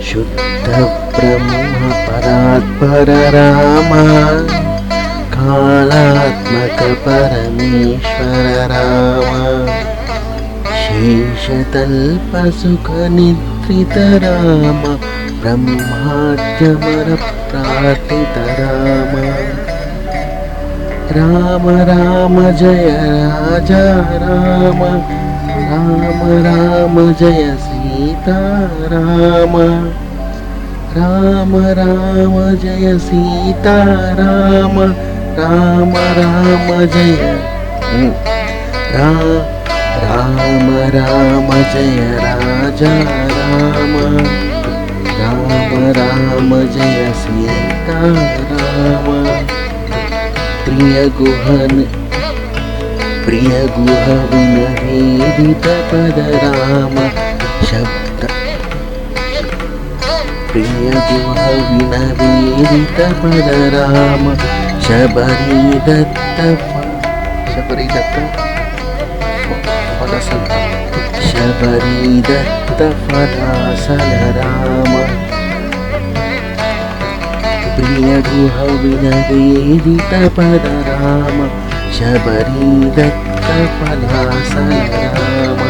शुद्ध ब्रह्म परात्पर राम, कालात्मक परमेश्वर राम, शेषतल्प सुख निद्रित राम, ब्रह्माद्यमर प्रार्थित राम। राम राम जय राजा राम, राम राम जय सीता राम, राम राम जय सीता राम, राम राम जय राम राम जय राजा राम, राम राम जय सीता राम। प्रिय गुह विनवेदित पद राम शब्द, प्रिय गुह विनवेदित पद राम, शबरी दत्त फलासल राम। प्रिय गुह विनवेदित पद राम, शबरी दत्त फलासल राम।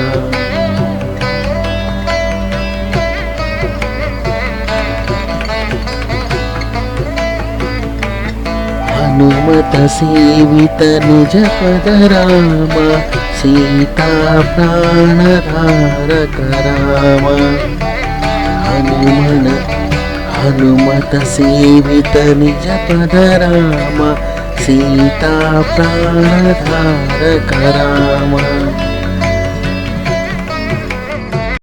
हनुमत सेवित निज पद राम, सीता प्राण धारक राम। हनुमत सेवित निज पद राम, सीता प्राण धारक राम।